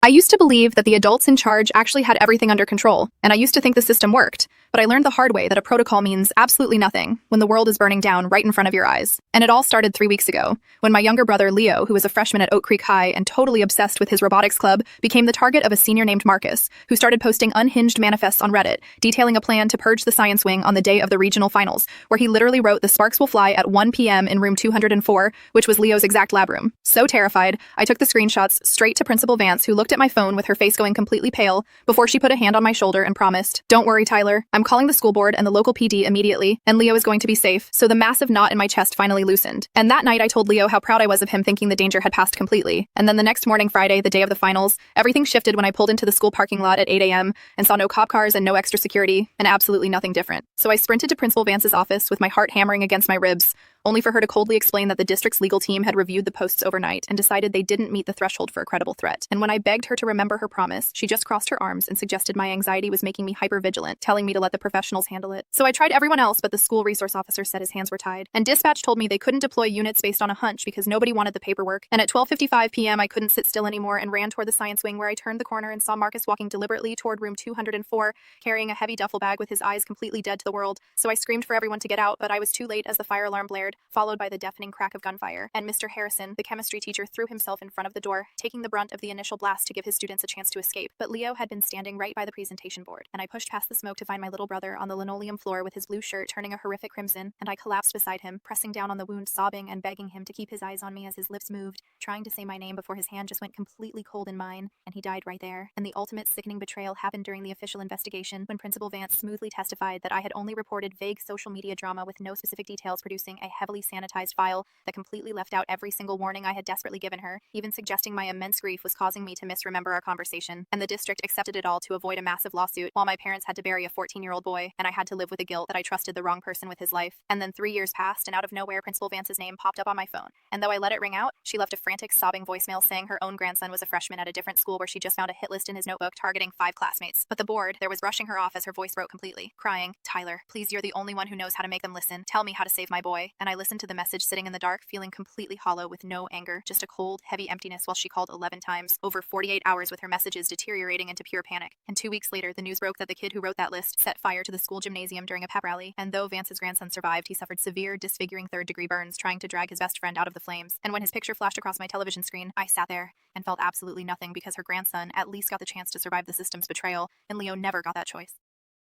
I used to believe that the adults in charge actually had everything under control, and I used to think the system worked. But I learned the hard way that a protocol means absolutely nothing when the world is burning down right in front of your eyes. And it all started 3 weeks ago, when my younger brother Leo, who was a freshman at Oak Creek High and totally obsessed with his robotics club, became the target of a senior named Marcus, who started posting unhinged manifests on Reddit, detailing a plan to purge the science wing on the day of the regional finals, where he literally wrote the sparks will fly at 1 p.m. in room 204, which was Leo's exact lab room. So terrified, I took the screenshots straight to Principal Vance, who looked at my phone with her face going completely pale before she put a hand on my shoulder and promised, "Don't worry, Tyler. I'm calling the school board and the local PD immediately, and Leo is going to be safe." So the massive knot in my chest finally loosened. And that night I told Leo how proud I was of him, thinking the danger had passed completely. And then the next morning, Friday, the day of the finals, everything shifted when I pulled into the school parking lot at 8 a.m. and saw no cop cars and no extra security, and absolutely nothing different. So I sprinted to Principal Vance's office with my heart hammering against my ribs, only for her to coldly explain that the district's legal team had reviewed the posts overnight and decided they didn't meet the threshold for a credible threat. And when I begged her to remember her promise, she just crossed her arms and suggested my anxiety was making me hypervigilant, telling me to let the professionals handle it. So I tried everyone else, but the school resource officer said his hands were tied. And dispatch told me they couldn't deploy units based on a hunch because nobody wanted the paperwork. And at 12:55 p.m., I couldn't sit still anymore and ran toward the science wing, where I turned the corner and saw Marcus walking deliberately toward room 204, carrying a heavy duffel bag with his eyes completely dead to the world. So I screamed for everyone to get out, but I was too late as the fire alarm blared, followed by the deafening crack of gunfire, and Mr. Harrison, the chemistry teacher, threw himself in front of the door, taking the brunt of the initial blast to give his students a chance to escape. But Leo had been standing right by the presentation board, and I pushed past the smoke to find my little brother on the linoleum floor with his blue shirt turning a horrific crimson, and I collapsed beside him, pressing down on the wound, sobbing and begging him to keep his eyes on me as his lips moved, trying to say my name before his hand just went completely cold in mine, and he died right there. And the ultimate sickening betrayal happened during the official investigation, when Principal Vance smoothly testified that I had only reported vague social media drama with no specific details, producing a heavily sanitized file that completely left out every single warning I had desperately given her, even suggesting my immense grief was causing me to misremember our conversation. And the district accepted it all to avoid a massive lawsuit, while my parents had to bury a 14-year-old boy, and I had to live with the guilt that I trusted the wrong person with his life. And then 3 years passed, and out of nowhere, Principal Vance's name popped up on my phone. And though I let it ring out, she left a frantic, sobbing voicemail saying her own grandson was a freshman at a different school where she just found a hit list in his notebook targeting 5 classmates. But the board there was brushing her off as her voice broke completely, crying, "Tyler, please, you're the only one who knows how to make them listen. Tell me how to save my boy." And I listened to the message sitting in the dark, feeling completely hollow with no anger, just a cold, heavy emptiness, while she called 11 times, over 48 hours, with her messages deteriorating into pure panic. And 2 weeks later, the news broke that the kid who wrote that list set fire to the school gymnasium during a pep rally, and though Vance's grandson survived, he suffered severe, disfiguring third-degree burns trying to drag his best friend out of the flames. And when his picture flashed across my television screen, I sat there and felt absolutely nothing, because her grandson at least got the chance to survive the system's betrayal, and Leo never got that choice.